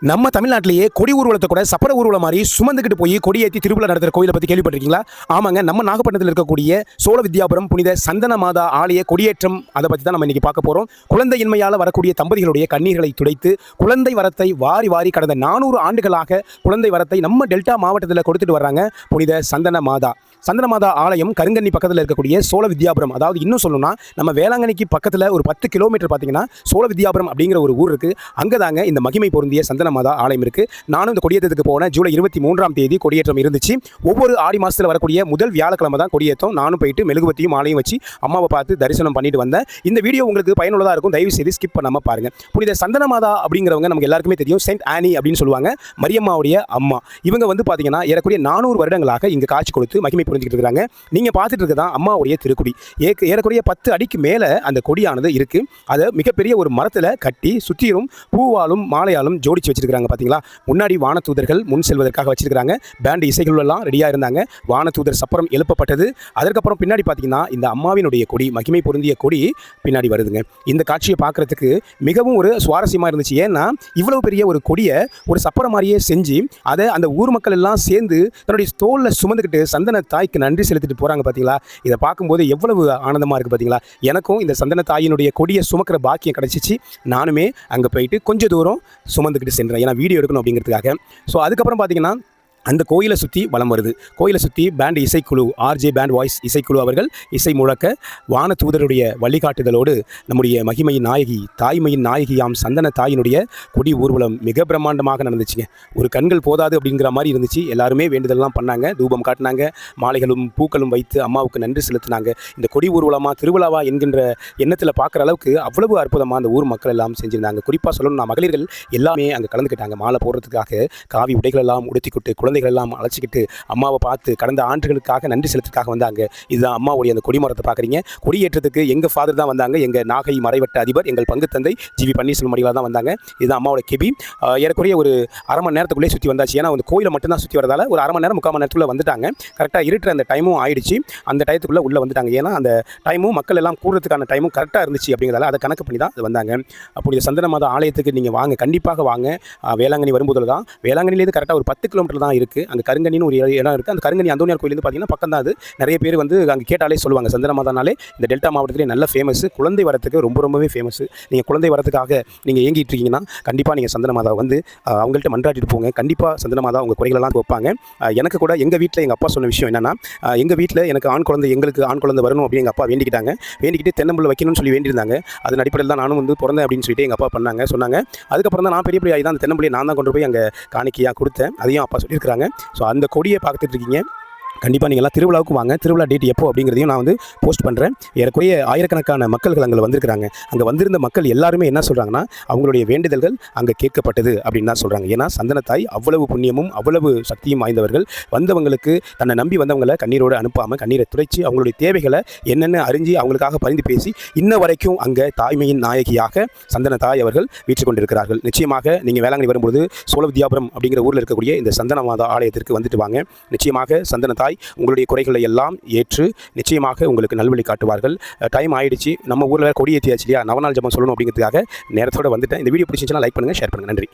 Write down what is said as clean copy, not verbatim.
நம்ம தமிழ்நாட்டிலேயே கொடி ஊர்வலத்தை கூட சப்பர ஊர்வலம் மாதிரி சுமந்துக்கிட்டு போய் கொடியேற்றி திருவிழா நடத்துகிற கோயிலை பற்றி கேள்விப்பட்டிருக்கீங்களா? ஆமாங்க, நம்ம நாகப்பட்டினத்தில் இருக்கக்கூடிய சோழ வித்யாபுரம் புனித சந்தன மாதா ஆலய கொடியேற்றம். அதை பற்றி தான் நம்ம இன்றைக்கி பார்க்க போகிறோம். குழந்தையின்மையால் வரக்கூடிய தம்பதிகளுடைய கண்ணீர்களை துடைத்து குழந்தை வரத்தை வாரி வாரி கடந்த 400 ஆண்டுகளாக குழந்தை வரத்தை நம்ம டெல்டா மாவட்டத்தில் கொடுத்துட்டு வர்றாங்க புனித சந்தன மாதா. சந்தன மாதா ஆலயம் கருங்கண்ணி பக்கத்தில் இருக்கக்கூடிய சோழ வித்யாபுரம், அதாவது இன்னும் சொல்லணும்னா நம்ம வேளாங்கண்ணிக்கு பக்கத்தில் ஒரு 10 கிலோமீட்டர் பார்த்தீங்கன்னா சோழ வித்யாபுரம் அப்படிங்கிற ஒரு ஊர் இருக்குது. அங்கே தாங்க இந்த மகிமை பொருந்திய சந்தன மாதா ஆலயம் இருக்குது. நானும் இந்த கொடியேற்றத்துக்கு போன ஜூலை 23ஆம் தேதி கொடியேற்றம் இருந்துச்சு. ஒவ்வொரு ஆடி மாதத்தில் வரக்கூடிய முதல் வியாழக்கிழமை தான் கொடியேற்றம். நானும் போயிட்டு மெழுகுவத்தியும் ஆலயம் வச்சு அம்மாவை பார்த்து தரிசனம் பண்ணிட்டு வந்தேன். இந்த வீடியோ உங்களுக்கு பயனுள்ளதாக இருக்கும், தயவு செய்து ஸ்கிப் பண்ணாமல் பாருங்கள். புனித சந்தன மாதா அப்படிங்கிறவங்க நமக்கு எல்லாருக்குமே தெரியும், செயின்ட் ஆனி அப்படின்னு சொல்லுவாங்க, மரியம்மாவுடைய அம்மா. இவங்க வந்து பார்த்தீங்கன்னா ஏறக்கூடிய 400 வருடங்களாக இங்கே காட்சி கொடுத்து மகிமை புரிஞ்சுக்கிட்டு இருக்கிறாங்க. நீங்கள் பார்த்துட்டு இருக்கதான் அம்மாவுடைய திருக்குடி. ஏறக்குறைய 10 அடிக்கு மேலே அந்த கொடியானது இருக்குது. அதை மிகப்பெரிய ஒரு மரத்தில் கட்டி சுற்றியும் பூவாலும் மாலையாலும் ஜோடிச்சு வச்சிருக்காங்க. பார்த்தீங்களா, முன்னாடி வானதூதர்கள் முன் செல்வதற்காக வச்சிருக்காங்க. பேண்ட் இசைகள் எல்லாம் ரெடியாக இருந்தாங்க. வானதூதர் சப்பரம் எழுப்பப்பட்டது. அதற்கப்புறம் பின்னாடி பார்த்தீங்கன்னா இந்த அம்மாவினுடைய கொடி, மகிமை பொருந்திய கொடி பின்னாடி வருதுங்க. இந்த காட்சியை பார்க்கறதுக்கு மிகவும் ஒரு சுவாரஸ்யமாக இருந்துச்சு. ஏன்னா இவ்வளவு பெரிய ஒரு கொடியை ஒரு சப்பரம் மாதிரியே செஞ்சு அதை அந்த ஊர் மக்கள் எல்லாம் சேர்ந்து தன்னுடைய தோளில் சுமந்துக்கிட்டு சந்தன தாய்க்கு நன்றி செலுத்திட்டு போகிறாங்க. பார்த்தீங்களா, இதை பார்க்கும்போது எவ்வளவு ஆனந்தமாக இருக்குது. பார்த்தீங்களா, எனக்கும் இந்த சந்தன தாயினுடைய கொடியை சுமக்கிற பாக்கியம் கிடச்சிச்சு. நானுமே அங்கே போயிட்டு கொஞ்சம் தூரம் சுமந்துக்கிட்டு சென்றேன், ஏன்னா வீடியோ எடுக்கணும் அப்படிங்கிறதுக்காக. ஸோ அதுக்கப்புறம் பார்த்தீங்கன்னா அந்த கோயிலை சுற்றி வலம் வருது. கோயிலை சுற்றி பேண்ட் இசைக்குழு, ஆர்ஜே பேண்ட் வாய்ஸ் இசைக்குழு அவர்கள் இசை முழக்க வானதூதருடைய வழிகாட்டுதலோடு நம்முடைய மகிமையின் நாயகி, தாய்மையின் நாயகியாம் சந்தன தாயினுடைய கொடி ஊர்வலம் மிக பிரம்மாண்டமாக நடந்துச்சுங்க. ஒரு கண்கள் போதாது அப்படிங்கிற மாதிரி இருந்துச்சு. எல்லாருமே வேண்டுதல்லாம் பண்ணாங்க, தூபம் காட்டினாங்க, மாலைகளும் பூக்களும் வைத்து அம்மாவுக்கு நன்றி செலுத்தினாங்க. இந்த கொடி ஊர்வலமாக திருவிழாவா என்கின்ற எண்ணத்தில் பார்க்குற அளவுக்கு அவ்வளவு அற்புதமாக அந்த ஊர் மக்கள் எல்லாம் செஞ்சுருந்தாங்க. குறிப்பாக சொல்லணும்னா மகளிர்கள் எல்லாமே அங்கே கலந்துக்கிட்டாங்க. மாலை போடுறதுக்காக காவி உடைகள் எல்லாம் உடுத்திக்கிட்டு குழந்தைகள் எல்லாம் அழைச்சிக்கிட்டு அம்மாவை பார்த்து கடந்த ஆண்டுகளுக்காக நன்றி செலுத்துக்காக வந்தாங்க. இதுதான் அம்மாவுடைய அந்த கொடிமரத்தை பார்க்குறீங்க. கொடியேற்றத்துக்கு எங்கள் ஃபாதர் தான் வந்தாங்க, எங்கள் நாகை மறைவட்ட அதிபர், எங்கள் பங்கு தந்தை ஜிவி பன்னீர்செல்வம் அடிகளார் தான் வந்தாங்க. இதுதான் அம்மாவோட கெபி. ஏறக்குறைய ஒரு அரை மணி நேரத்துக்குள்ளே சுற்றி வந்தாச்சு. ஏன்னா அந்த கோயிலை மட்டும்தான் சுற்றி வரதால ஒரு அரை மணி நேரம் 3/4 மணி நேரத்துக்குள்ளே வந்துட்டாங்க. கரெக்டாக இருட்டுற அந்த டைமும் ஆயிடுச்சு. அந்த டயத்துக்குள்ளே உள்ளே வந்துட்டாங்க. ஏன்னா அந்த டைமும் மக்கள் எல்லாம் கூடுறதுக்கான டைமும் கரெக்டாக இருந்துச்சு. அப்படிங்கிறதால அதை கணக்கு பண்ணி தான் அது வந்தாங்க. அப்படி சந்தன மாதா ஆலயத்துக்கு நீங்கள் வாங்க, கண்டிப்பாக வாங்க. வேளாங்கண்ணி வரும்போது தான், வேளாங்கண்ணிலேருந்து கரெக்டாக ஒரு 10 கிலோமீட்டர் தான் இருக்குது. அங்கே கருங்கண்ணின்னு ஒரு இடம் இருக்குது. அந்த கருங்கண்ணி அந்தோனியார் கோயிலேருந்து பார்த்தீங்கன்னா பக்கம் தான் அது. நிறைய பேர் வந்து அங்கே கேட்டாலே சொல்லுவாங்க, சந்தன மாதானாலே இந்த டெல்டா மாவட்டத்திலே நல்ல ஃபேமஸ். குழந்தை வரத்துக்கு ரொம்பவே ஃபேமஸ். நீங்கள் குழந்தை வரத்துக்காக நீங்கள் ஏங்கிட்டு இருக்கீங்கன்னா கண்டிப்பாக நீங்கள் சந்தன மாதா வந்து அவங்கள்ட்ட மன்றாட்டிட்டு போங்க. கண்டிப்பாக சந்தன மாதா உங்கள் குறைகளெல்லாம் வைப்பாங்க. எனக்கு கூட எங்கள் வீட்டில் எங்கள் அப்பா சொன்ன விஷயம் என்னென்னா, எங்கள் வீட்டில் எனக்கு எங்களுக்கு ஆண் குழந்தை வரணும் அப்படின்னு எங்கள் அப்பா வேண்டிக்கிட்டாங்க. வேண்டிக்கிட்டு தென்னம்பிள்ளை வைக்கணும்னு சொல்லி வேண்டியிருந்தாங்க. அதன் அடிப்படையில் தான் நானும் வந்து பிறந்தேன் அப்படின்னு சொல்லிட்டு எங்கள் அப்பா சொன்னாங்க. அதுக்கப்புறம் தான் நான் பெரிய ஆகி தான் அந்த தென்னம்பிள்ளையை நான் தான் கொண்டு போய் அங்கே காணிக்கையாக கொடுத்தேன். அதையும் அப்பா சொல்லியிருக்கிறாங்க. ஸோ அந்த கொடியை பார்த்துட்டு இருக்கீங்க. கண்டிப்பாக நீங்கள் எல்லாம் திருவிழாவுக்கு வாங்க. திருவிழா டேட் எப்போ அப்படிங்கிறதையும் நான் வந்து போஸ்ட் பண்ணுறேன். ஏறக்குறைய ஆயிரக்கணக்கான மக்கள்கள் அங்கே வந்திருக்கிறாங்க. அங்கே வந்திருந்த மக்கள் எல்லாருமே என்ன சொல்கிறாங்கன்னா, அவங்களுடைய வேண்டுதல்கள் அங்கே கேட்கப்பட்டது அப்படின்னு தான் சொல்கிறாங்க. ஏன்னா சந்தனத்தாய் அவ்வளவு புண்ணியமும் அவ்வளவு சக்தியும் வாய்ந்தவர்கள். வந்தவங்களுக்கு தன்னை நம்பி வந்தவங்களை கண்ணீரோடு அனுப்பாமல் கண்ணீரை துடைச்சி அவங்களுடைய தேவைகளை என்னென்ன அறிஞ்சு அவங்களுக்காக பரிந்து பேசி இன்ன வரைக்கும் அங்கே தாய்மையின் நாயகியாக சந்தன தாய் அவர்கள் வீற்று கொண்டிருக்கிறார்கள். நிச்சயமாக நீங்கள் வேளாங்கண்ணி வரும்பொழுது சோழ வித்யாபுரம் அப்படிங்கிற ஊரில் இருக்கக்கூடிய இந்த சந்தன மாதா ஆலயத்திற்கு வந்துட்டு வாங்க. நிச்சயமாக சந்தன தாய் உங்களுடைய குறைகளை எல்லாம் ஏற்று நிச்சயமாக உங்களுக்கு நல்வழி காட்டுவார்கள். டைம் ஆயிடுச்சு, நம்ம ஊரில் கொடி ஏற்றியாச்சு இல்லையா, நவநாள் ஜபம் சொல்லணும் அப்படிங்கிறதுக்காக நேரத்தோடு வந்துட்டேன். இந்த வீடியோ பிடிச்சிருந்துச்சுன்னா லைக் பண்ணுங்கள், ஷேர் பண்ணுங்கள். நன்றி.